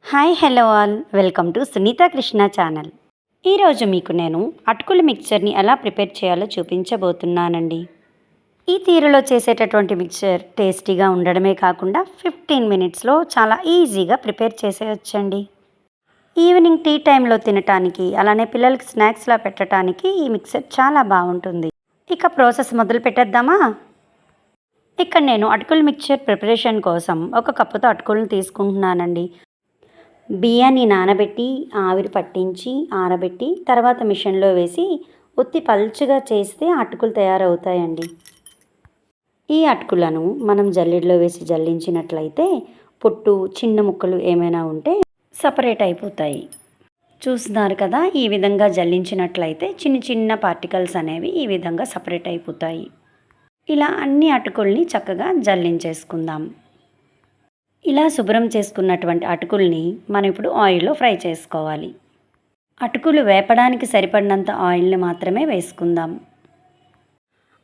Hi hello all welcome to Sunitha Krishna channel. ఈరోజు మీకు నేను అటుకుల మిక్చర్ని ఎలా ప్రిపేర్ చేయాలో చూపించబోతున్నానండి. ఈ తీరులో చేసేటటువంటి మిక్చర్ టేస్టీగా ఉండడమే కాకుండా 15 మినిట్స్లో చాలా ఈజీగా ప్రిపేర్ చేసేయచ్చండి. ఈవినింగ్ టీ టైంలో తినటానికి అలానే పిల్లలకి స్నాక్స్లా పెట్టడానికి ఈ మిక్చర్ చాలా బాగుంటుంది. ఇక ప్రాసెస్ మొదలు పెట్టేద్దామా? ఇక్కడ నేను అటుకుల మిక్చర్ ప్రిపరేషన్ కోసం ఒక కప్పుతో అటుకులను తీసుకుంటున్నానండి. బియ్యాన్ని నానబెట్టి ఆవిరి పట్టించి ఆరబెట్టి తర్వాత మిషన్లో వేసి ఒత్తి పల్చగా చేస్తే అటుకులు తయారవుతాయండి. ఈ అటుకులను మనం జల్లెడలో వేసి జల్లించినట్లయితే పొట్టు చిన్న ముక్కలు ఏమైనా ఉంటే సపరేట్ అయిపోతాయి. చూస్తున్నారు కదా, ఈ విధంగా జల్లించినట్లయితే చిన్న చిన్న పార్టికల్స్ అనేవి ఈ విధంగా సపరేట్ అయిపోతాయి. ఇలా అన్ని అటుకుల్ని చక్కగా జల్లించేసుకుందాం. ఇలా శుభ్రం చేసుకున్నటువంటి అటుకుల్ని మనం ఇప్పుడు ఆయిల్లో ఫ్రై చేసుకోవాలి. అటుకులు వేపడానికి సరిపడినంత ఆయిల్ని మాత్రమే వేసుకుందాం.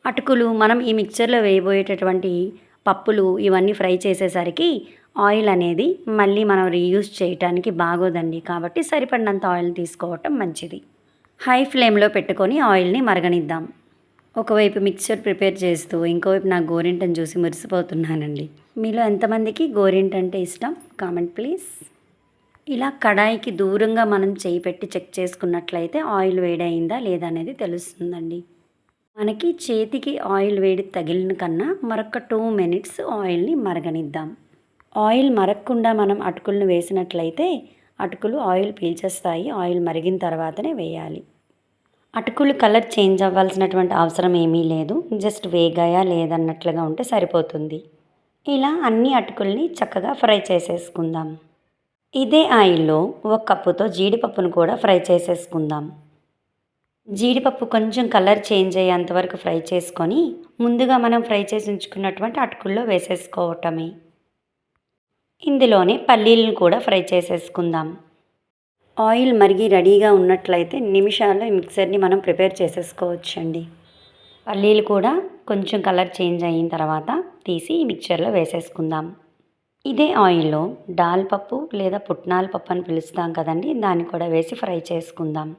అటుకులు మనం ఈ మిక్చర్లో వేయబోయేటటువంటి పప్పులు ఇవన్నీ ఫ్రై చేసేసరికి ఆయిల్ అనేది మళ్ళీ మనం రీయూజ్ చేయడానికి బాగోదండి. కాబట్టి సరిపడినంత ఆయిల్ తీసుకోవటం మంచిది. హై ఫ్లేమ్లో పెట్టుకొని ఆయిల్ని మరగనిద్దాం. ఒకవైపు మిక్చర్ ప్రిపేర్ చేస్తూ ఇంకోవైపు నా గోరింటను చూసి మురిసిపోతున్నానండి. మీలో ఎంతమందికి గోరింట అంటే ఇష్టం? Comment please. ఇలా కడాయికి దూరంగా మనం చేయి పెట్టి చెక్ చేసుకున్నట్లయితే ఆయిల్ వేడైందా లేదా అనేది తెలుస్తుందండి. మనకి చేతికి ఆయిల్ వేడి తగిలిన కన్నా మరొక 2 మినిట్స్ ఆయిల్ని మరగనిద్దాం. ఆయిల్ మరగకుండా మనం అటుకులను వేసినట్లయితే అటుకులు ఆయిల్ పీల్చేస్తాయి. ఆయిల్ మరిగిన తర్వాతనే వేయాలి. అటుకులు కలర్ చేంజ్ అవ్వాల్సినటువంటి అవసరం ఏమీ లేదు. జస్ట్ వేగాయా లేదన్నట్లుగా ఉంటే సరిపోతుంది. ఇలా అన్ని అటుకుల్ని చక్కగా ఫ్రై చేసేసుకుందాం. ఇదే ఆయిల్లో 1 కప్పుతో జీడిపప్పును కూడా ఫ్రై చేసేసుకుందాం. జీడిపప్పు కొంచెం కలర్ చేంజ్ అయ్యేంత వరకు ఫ్రై చేసుకొని ముందుగా మనం ఫ్రై చేసి ఉంచుకున్నటువంటి అటుకుల్లో వేసేసుకోవటమే. ఇందులోనే పల్లీలను కూడా ఫ్రై చేసేసుకుందాం. ఆయిల్ మరిగి రెడీగా ఉన్నట్లయితే నిమిషాల్లో ఈ మిక్సర్ని మనం ప్రిపేర్ చేసేసుకోవచ్చండి. పల్లీలు కూడా కొంచెం కలర్ చేంజ్ అయిన తర్వాత తీసి ఈ మిక్చర్లో వేసేసుకుందాం. ఇదే ఆయిల్లో దాల్ పప్పు లేదా పుట్నాల పప్పు అని పిలుస్తాం కదండి, దాన్ని కూడా వేసి ఫ్రై చేసుకుందాం.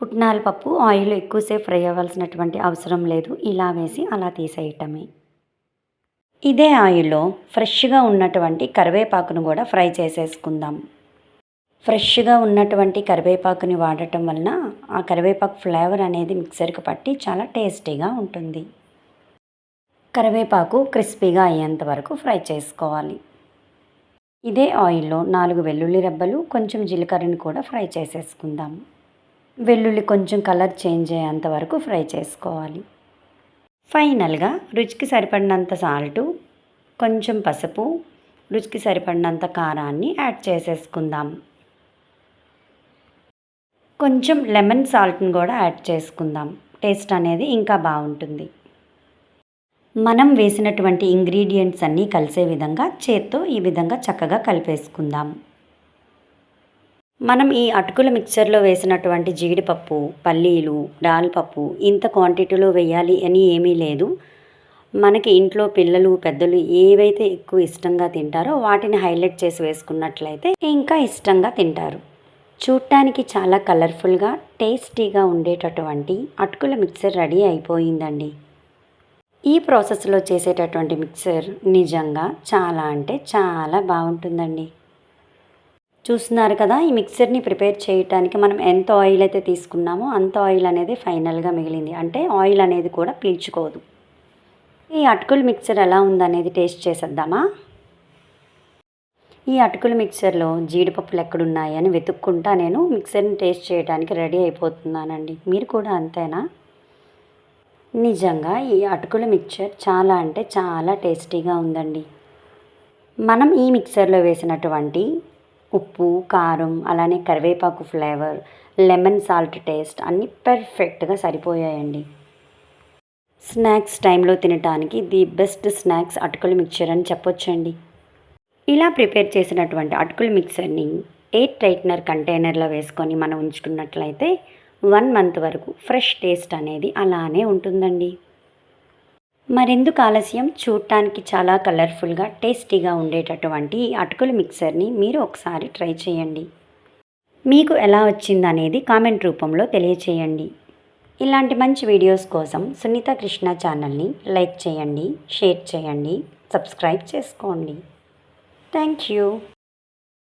పుట్నాల పప్పు ఆయిల్లో ఎక్కువసేపు ఫ్రై అవ్వాల్సినటువంటి అవసరం లేదు. ఇలా వేసి అలా తీసేయటమే. ఇదే ఆయిల్లో ఫ్రెష్గా ఉన్నటువంటి కరివేపాకును కూడా ఫ్రై చేసేసుకుందాం. ఫ్రెష్గా ఉన్నటువంటి కరివేపాకుని వాడటం వలన ఆ కరివేపాకు ఫ్లేవర్ అనేది మిక్సర్కి పట్టి చాలా టేస్టీగా ఉంటుంది. కరివేపాకు క్రిస్పీగా అయ్యేంత వరకు ఫ్రై చేసుకోవాలి. ఇదే ఆయిల్లో 4 వెల్లుల్లి రెబ్బలు కొంచెం జీలకర్రని కూడా ఫ్రై చేసేసుకుందాం. వెల్లుల్లి కొంచెం కలర్ చేంజ్ అయ్యేంత వరకు ఫ్రై చేసుకోవాలి. ఫైనల్గా రుచికి సరిపడినంత సాల్టు, కొంచెం పసుపు, రుచికి సరిపడినంత కారాన్ని యాడ్ చేసేసుకుందాం. కొంచెం లెమన్ సాల్ట్ని కూడా యాడ్ చేసుకుందాం. టేస్ట్ అనేది ఇంకా బాగుంటుంది. మనం వేసినటువంటి ఇంగ్రీడియంట్స్ అన్నీ కలిసే విధంగా చేత్తో ఈ విధంగా చక్కగా కలిపేసుకుందాం. మనం ఈ అటుకుల మిక్చర్లో వేసినటువంటి జీడిపప్పు, పల్లీలు, దాల్ పప్పు ఇంత క్వాంటిటీలో వేయాలి అని ఏమీ లేదు. మనకి ఇంట్లో పిల్లలు పెద్దలు ఏవైతే ఎక్కువ ఇష్టంగా తింటారో వాటిని హైలైట్ చేసి వేసుకున్నట్లయితే ఇంకా ఇష్టంగా తింటారు. చూడటానికి చాలా కలర్ఫుల్గా టేస్టీగా ఉండేటటువంటి అటుకుల మిక్సర్ రెడీ అయిపోయిందండి. ఈ ప్రాసెస్లో చేసేటటువంటి మిక్సర్ నిజంగా చాలా అంటే చాలా బాగుంటుందండి. చూస్తున్నారు కదా, ఈ మిక్సర్ని ప్రిపేర్ చేయడానికి మనం ఎంత ఆయిల్ అయితే తీసుకున్నామో అంత ఆయిల్ అనేది ఫైనల్గా మిగిలింది. అంటే ఆయిల్ అనేది కూడా పీల్చుకోదు. ఈ అటుకుల మిక్సర్ ఎలా ఉందనేది టేస్ట్ చేసేద్దామా? ఈ అటుకుల మిక్సర్లో జీడిపప్పులు ఎక్కడున్నాయి అని వెతుక్కుంటా నేను మిక్సర్ని టేస్ట్ చేయడానికి రెడీ అయిపోతున్నానండి. మీరు కూడా అంతేనా? నిజంగా ఈ అటుకుల మిక్చర్ చాలా అంటే చాలా టేస్టీగా ఉందండి. మనం ఈ మిక్సర్లో వేసినటువంటి ఉప్పు, కారం, అలానే కరివేపాకు ఫ్లేవర్, లెమన్ సాల్ట్ టేస్ట్ అన్నీ పర్ఫెక్ట్గా సరిపోయాయండి. స్నాక్స్ టైంలో తినడానికి ది బెస్ట్ స్నాక్స్ అటుకుల మిక్చర్ అని చెప్పొచ్చండి. ఇలా ప్రిపేర్ చేసినటువంటి అటుకుల మిక్సర్ని ఎయిర్ టైట్నర్ కంటైనర్లో వేసుకొని మనం ఉంచుకున్నట్లయితే 1 మంత్ వరకు ఫ్రెష్ టేస్ట్ అనేది అలానే ఉంటుందండి. మరెందుకు ఆలస్యం, చూడటానికి చాలా కలర్ఫుల్గా టేస్టీగా ఉండేటటువంటి ఈ అటుకుల మిక్సర్ని మీరు ఒకసారి ట్రై చేయండి. మీకు ఎలా వచ్చిందనేది కామెంట్ రూపంలో తెలియచేయండి. ఇలాంటి మంచి వీడియోస్ కోసం సునీత కృష్ణ ఛానల్ని లైక్ చేయండి, షేర్ చేయండి, సబ్స్క్రైబ్ చేసుకోండి. Thank you.